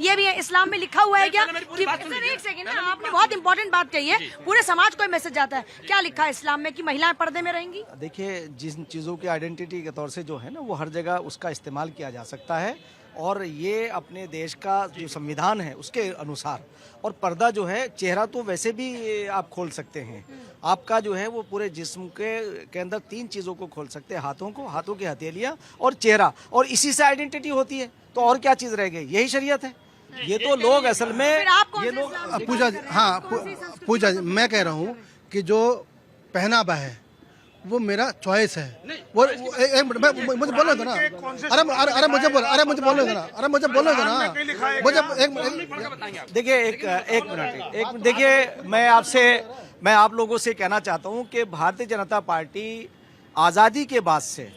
ये भी है। इस्लाम में लिखा हुआ है क्या कि सर एक सेकंड ना, आपने बहुत इंपॉर्टेंट बात कही है, पूरे समाज को मैसेज जाता है। क्या लिखा है इस्लाम में कि महिलाएं पर्दे में रहेंगी? देखिए, जिन चीज़ों की आइडेंटिटी के तौर से जो है ना, वो हर जगह उसका इस्तेमाल किया जा सकता है, और ये अपने देश का जो संविधान है उसके अनुसार। और पर्दा जो है, चेहरा तो वैसे भी आप खोल सकते हैं, आपका जो है वो पूरे जिस्म के अंदर 3 चीज़ों को खोल सकते हैं, हाथों की हथेलियाँ और चेहरा, और इसी से आइडेंटिटी होती है। तो और क्या चीज़ रह गई? यही शरीयत है। ये तो लोग असल में ये लोग पूजा जी, हाँ पूजा जी, मैं कह रहा हूँ कि जो पहनावा है वो मेरा चॉइस है। वो मुझे बोलने दो ना। अरे मुझे बोलने दो ना। मुझे देखिए, एक मिनट देखिए, मैं आप लोगों से कहना चाहता हूं कि भारतीय जनता पार्टी आज़ादी के बाद से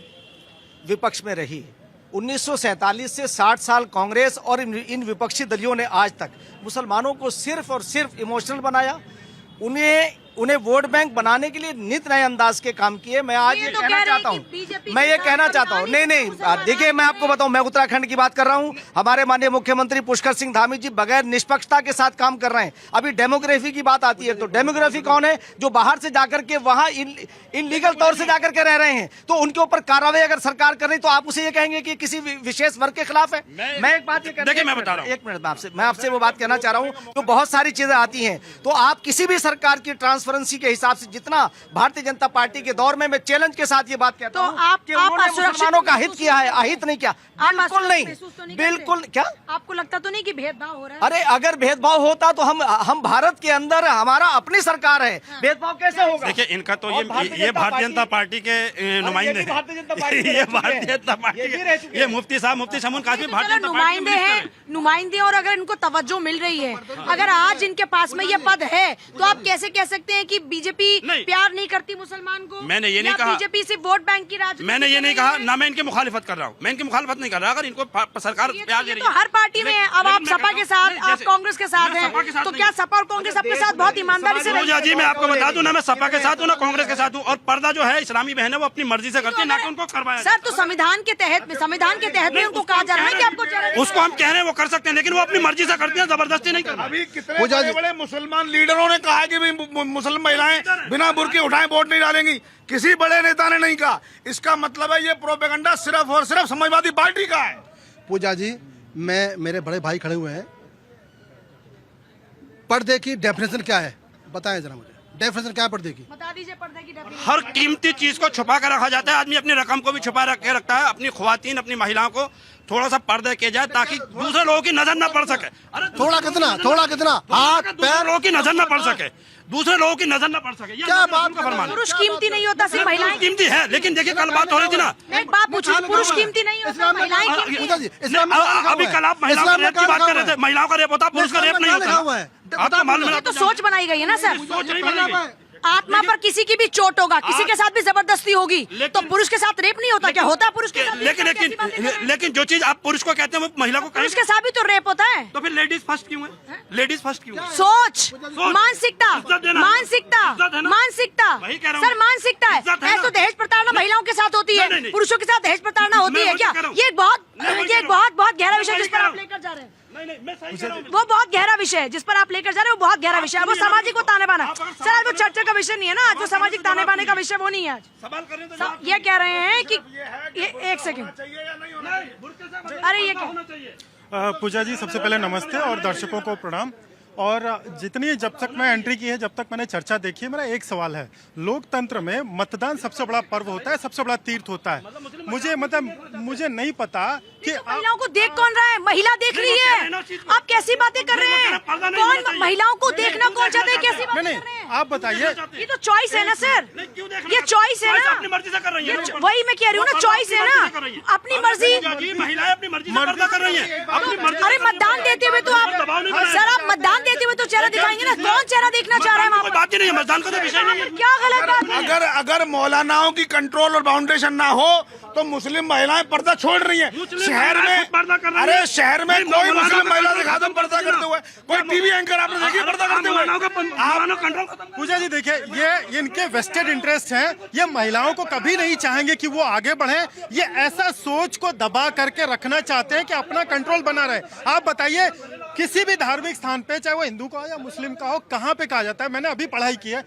विपक्ष में रही। 1947 से 60 साल कांग्रेस और इन विपक्षी दलियों ने आज तक मुसलमानों को सिर्फ और सिर्फ इमोशनल बनाया, उन्हें वोट बैंक बनाने के लिए नित नए अंदाज के काम किए। मैं आज ये कहना चाहता हूँ, नहीं, देखिए मैं आपको बताऊं, मैं उत्तराखंड की बात कर रहा हूं। हमारे माननीय मुख्यमंत्री पुष्कर सिंह धामी जी बगैर निष्पक्षता के साथ काम कर रहे हैं। अभी डेमोग्राफी की बात आती है, तो डेमोग्राफी कौन है? जो बाहर से जाकर के वहां इनलीगल तौर से जाकर के रह रहे हैं, तो उनके ऊपर कार्रवाई अगर सरकार कर रही तो आप उसे ये कहेंगे कि किसी विशेष वर्ग के खिलाफ है? मैं एक बात ये देखिए, मैं बता रहा हूँ, एक मिनट, मैं आपसे वो बात कहना चाह रहा हूँ। तो बहुत सारी चीजें आती हैं, तो आप किसी भी सरकार की ट्रांसपेरेंसी के हिसाब से, जितना भारतीय जनता पार्टी के दौर में, मैं चैलेंज के साथ ये बात कहता हूं कि उन्होंने मुसलमानों का हित किया है, अहित नहीं किया। बिल्कुल नहीं, बिल्कुल। क्या आपको लगता तो नहीं कि भेदभाव हो रहा है? अरे अगर भेदभाव होता तो हम भारत के अंदर, हमारा अपनी सरकार है, भेदभाव कैसे होगा? देखिए, इनका तो ये भारतीय जनता पार्टी के नुमाइंदे हैं, ये भारतीय जनता पार्टी के, ये मुफ्ती शमून कासमी भारतीय जनता नुमाइंदे हैं, नुमाइंदे। और अगर इनको तवज्जो मिल रही है, अगर आज इनके पास में ये पद है, तो आप कैसे कह सकते हैं कि बीजेपी प्यार नहीं करती मुसलमान को? मैंने ये नहीं कहा बीजेपी सिर्फ वोट बैंक की राजनीति। मैंने ये नहीं कहा, ना मैं इनकी मुखालिफत कर रहा हूँ, मैं इनकी मुखालिफत नहीं कर रहा। अगर इनको सरकार प्यार दे रही है तो हर पार्टी में है। अब आप सपा के साथ, आप कांग्रेस के साथ हैं, तो क्या सपा और कांग्रेस अपने साथ बहुत ईमानदारी से? पूजा जी, मैं आपको बता दूं ना, मैं सपा के साथ हूँ ना कांग्रेस के साथ हूँ। और पर्दा जो है इस्लामी बहन है, वो अपनी मर्जी से करती है, ना कि उनको करवाया। सर, तो संविधान के तहत में उनको कहा जा रहा है कि आपको, उसको हम कह रहे हैं वो कर सकते हैं, लेकिन वो अपनी मर्जी से करते हैं, जबरदस्ती नहीं करते। अभी कितने बड़े मुसलमान लीडरों ने कहा है कि मुसलमान महिलाएं बिना बुर्के उठाए वोट नहीं डालेंगी। किसी बड़े नेता ने नहीं कहा। इसका मतलब है ये प्रोपेगेंडा सिर्फ और सिर्फ समाजवादी पार्टी का है। पूजा जी, मेरे बड़े भाई खड़े हुए हैं, पर्दे की डेफिनेशन क्या है बताएं जरा मुझे। डेफिनेशन क्या है पर्दे की? बता दीजिए पर्दे की डेफिनेशन। हर कीमती चीज को छुपा कर रखा जाता है। आदमी अपनी रकम को भी छुपा के रखता है। अपनी ख्वातीन, अपनी महिलाओं को थोड़ा सा पर्दे किया जाए ताकि दूसरे लोगों की नजर न पड़ सके। अरे थोड़ा कितना हाथ पैर लोगों की नजर न पड़ सके, दूसरे लोगों की नजर न पड़ सके। क्या बात का फरमान? पुरुष कीमती नहीं होता, सिर्फ महिलाएं कीमती है। लेकिन देखिए, कल बात हो रही थी ना, एक बात पूछूं, पुरुष कीमती नहीं होता, महिलाएं कीमती हैं। अभी कल आप महिलाओं का रेप की बात कर रहे थे। महिलाओं का रेप होता, पुरुष का रेप नहीं होता। आपको मालूम है? तो सोच बनाई गई है ना सर। सोच नहीं बनेगी। आत्मा पर किसी की भी चोट होगा, किसी के साथ भी जबरदस्ती होगी, तो पुरुष के साथ रेप नहीं होता? क्या होता है पुरुष के साथ? लेकिन जो चीज आप पुरुष को कहते हैं वो महिला को पुरुष के साथ भी तो रेप होता है। तो फिर लेडीज फर्स्ट क्यों है? लेडीज फर्स्ट क्यों है? सोच, मानसिकता, सर मानसिकता है। तो दहेज प्रताड़ना महिलाओं के साथ होती है, पुरुषों के साथ दहेज प्रताड़ना होती है क्या? ये एक बहुत गहरा विषय जिस पर आप लेकर जा रहे हैं। वो बहुत गहरा विषय है जिस पर आप लेकर जा रहे हो, वो बहुत गहरा विषय है। वो सामाजिक ताने बाना सर, आज वो चर्चा का विषय नहीं है ना। आज जो सामाजिक ताने बाने का विषय वो नहीं है। आज ये कह रहे हैं कि एक सेकंड, अरे ये पूजा जी, सबसे पहले नमस्ते और दर्शकों को प्रणाम। और जब तक मैं एंट्री की है, जब तक मैंने चर्चा देखी है, मेरा एक सवाल है। लोकतंत्र में मतदान सबसे बड़ा पर्व होता है, सबसे बड़ा तीर्थ होता है। मुझे नहीं पता कि महिलाओं को देख कौन रहा है? महिला देख रही है। आप कैसी बातें कर रहे हैं? कौन महिलाओं को देखना कौन चाहते हैं? कैसी बातें कर रहे हैं? आप बताइए। ये तो चॉइस है ना सर, ये चॉइस है ना। अपनी मर्जी से कर रही है। वही मैं कह रही हूँ ना, चॉइस है ना, अपनी मर्जी। महिलाएं अपनी मर्जी से पर्दा कर रही है। अरे मतदान देते हुए तो आप सर, आप मतदान देते हुए तो चेहरा दिखाएंगे ना। कौन चेहरा देखना चाह रहा है? कोई बात ही नहीं है, मतदान का तो विषय नहीं है। क्या गलत बात है? अगर मौलानाओं की कंट्रोल और बाउंडेशन ना हो तो मुस्लिम महिलाएं पर्दा छोड़ रही हैं। शहर में, अरे शहर में कोई मुस्लिम महिला दिखा दो पर्दा करते हुए, कोई टीवी एंकर आपने देखिए पर्दा करते हुए। पूजा जी देखिए, ये इनके वेस्टेड इंटरेस्ट हैं, ये महिलाओं को कभी नहीं चाहेंगे कि वो आगे बढ़े। ये ऐसा सोच को दबा करके रखना चाहते हैं कि अपना कंट्रोल बना रहे। आप बताइए, किसी भी धार्मिक स्थान पे, चाहे वो हिंदू का हो या मुस्लिम का हो, कहाँ पे कहा जाता है? मैंने अभी पढ़ाई की है,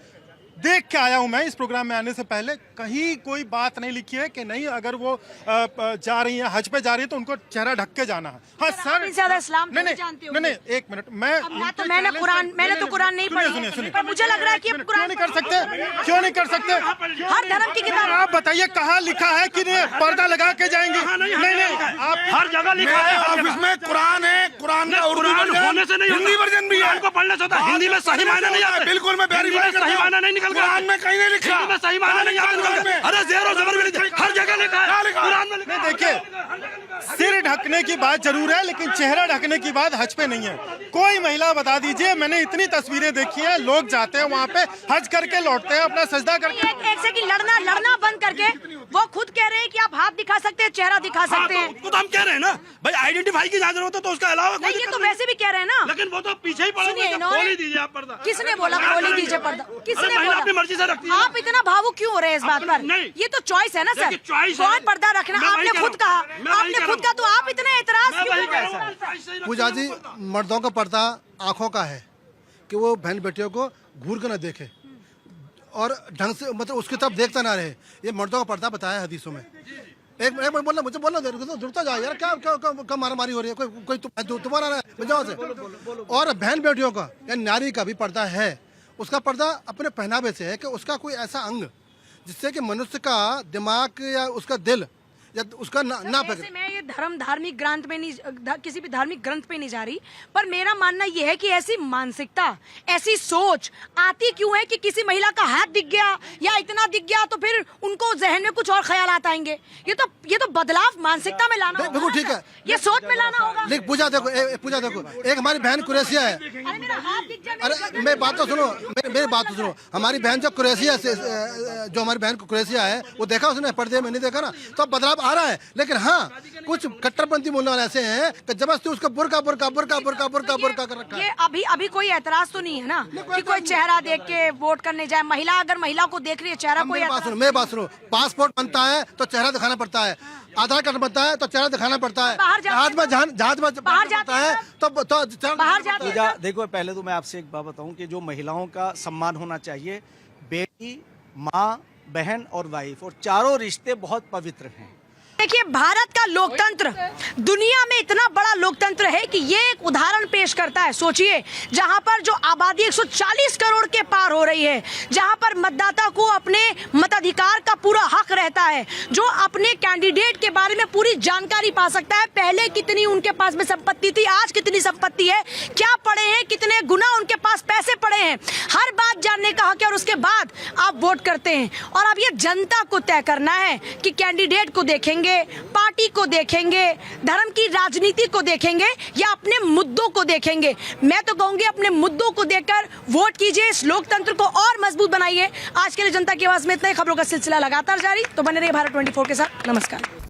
देख के आया हूं मैं इस प्रोग्राम में आने से पहले, कहीं कोई बात नहीं लिखी है कि नहीं अगर वो जा रही है, हज पे जा रही है तो उनको चेहरा ढक के जाना है। हाँ सर, ज्यादा इस्लाम नहीं जानते हो? नहीं, एक मिनट, मैंने तो कुरान नहीं पढ़ी, पर मुझे लग रहा है कि क्यों नहीं कर सकते? क्यों नहीं कर सकते? हर धर्म की किताब। आप बताइए कहाँ लिखा है कि पर्दा लगा के जाएंगे? नहीं, आप हर जगह लिखा है, ऑफिस में कुरान है, कुरान का उर्दू वर्जन, हिंदी वर्जन भी है, को पढ़ने से होता है। हिंदी में सही मायने नहीं आते, बिल्कुल मैं वेरीफाई करता हूं, सही मायने नहीं निकल कुरान में कहीं नहीं लिखा, में सही मायने नहीं आते। अरे ज़ेर और ज़बर भी नहीं, हर जगह लिखा है, कुरान में लिखा है। देखिए, सिर ढकने की बात जरूर है, लेकिन चेहरा ढकने की बात हज पे नहीं है। कोई महिला बता दीजिए, मैंने इतनी तस्वीरें देखी हैं, लोग जाते हैं वहाँ पे हज करके लौटते हैं, अपना सजदा करके। एक से कि लड़ना बंद करके वो खुद कह रहे हैं कि आप हाथ दिखा सकते हैं, चेहरा दिखा सकते हैं। तो हम कह रहे हैं ना भाई, आइडेंटिफाई की जरूरत है तो उसके अलावा नहीं, ये तो वैसे भी कह रहे हैं ना। लेकिन वो तो पीछे ही पड़ा हुआ है, खोल ही दीजिए आप पर्दा। किसने बोला खोल ही दीजिए पर्दा? किसने बोला? अपनी मर्जी से रखती है। आप इतना भावुक क्यों हो रहे हैं इस बात पर? नहीं, ये तो चॉइस है ना सर, चॉइस है। कौन पर्दा रखना आपने खुद कहा, आपने खुद कहा, तो आप इतना एतराज क्यों कर रहे हैं? पूजा जी, मर्दों का पर्दा आंखों का है कि वो बहन बेटियों को घूर कर न देखे और ढंग से, मतलब उसकी तरफ देखता ना रहे। ये मर्दों का पर्दा बताया है हदीसों में। एक मिनट बोलना, मुझे बोलना जुड़ता जाए यार, क्या मारामारी हो रही है? कोई तुम्हारा जाओ से। और बहन बेटियों का या नारी का भी पर्दा है। उसका पर्दा अपने पहनावे से है कि उसका कोई ऐसा अंग जिससे कि मनुष्य का दिमाग या उसका दिल या उसका ना पकड़े। मैं ये धार्मिक ग्रंथ में नहीं, किसी भी धार्मिक ग्रंथ पे नहीं जा रही, पर मेरा मानना ये है कि ऐसी मानसिकता, ऐसी सोच आती क्यों है कि किसी महिला का हाथ दिख गया या इतना दिख गया तो फिर उनको जहन में कुछ और ख्यालात आएंगे। ये तो बदलाव मानसिकता में लाना होगा। बिल्कुल ठीक है, ये सोच में लाना होगा। लेकिन पूजा देखो, एक हमारी बहन कुरैशिया है। अरे मेरी बात तो सुनो, मेरी बात तो सुनो। हमारी बहन जो कुरैशिया से, जो हमारी बहन कुरैशिया है, वो देखा उसने पर्दे में नहीं देखा ना, तो बदलाव आ रहा है। लेकिन हाँ, कुछ कट्टरपंथी बोलने वाले ऐसे हैं कि जबरदस्ती उसका बुर्का कर रखा है। ये अभी कोई ऐतराज तो नहीं है ना कि कोई चेहरा देख के वोट करने जाए। महिला अगर महिला को देख रही है, चेहरा कोई मेरी बात सुनो, पासपोर्ट बनता है तो चेहरा दिखाना पड़ता है, आधार कार्ड बनता है तो चेहरा दिखाना पड़ता है, जहाज में बाहर जाता है तो बाहर जाते हैं। देखो, पहले तो मैं आपसे एक बात बताऊं कि जो महिलाओं का सम्मान होना चाहिए, बेटी, माँ, बहन और वाइफ, और चारों रिश्ते बहुत पवित्र हैं। देखिए, भारत का लोकतंत्र दुनिया में इतना बड़ा लोकतंत्र है कि ये एक उदाहरण पेश करता है। सोचिए, जहां पर जो आबादी 140 करोड़ के पार हो रही है, जहां पर मतदाता को अपने मताधिकार का पूरा हक रहता है, जो अपने कैंडिडेट के बारे में पूरी जानकारी पा सकता है, पहले कितनी उनके पास में संपत्ति थी, आज कितनी संपत्ति है, क्या पड़े हैं, कितने गुना उनके पास पैसे पड़े हैं, हर बात जानने का हक है। और उसके बाद आप वोट करते हैं। और अब ये जनता को तय करना है कि कैंडिडेट को देखेंगे, पार्टी को देखेंगे, धर्म की राजनीति को देखेंगे या अपने मुद्दों को देखेंगे। मैं तो कहूंगी अपने मुद्दों को देखकर वोट कीजिए, इस लोकतंत्र को और मजबूत बनाइए। आज के लिए जनता की आवाज में इतना ही। खबरों का सिलसिला लगातार जारी, तो बने रहिए भारत 24 के साथ। नमस्कार।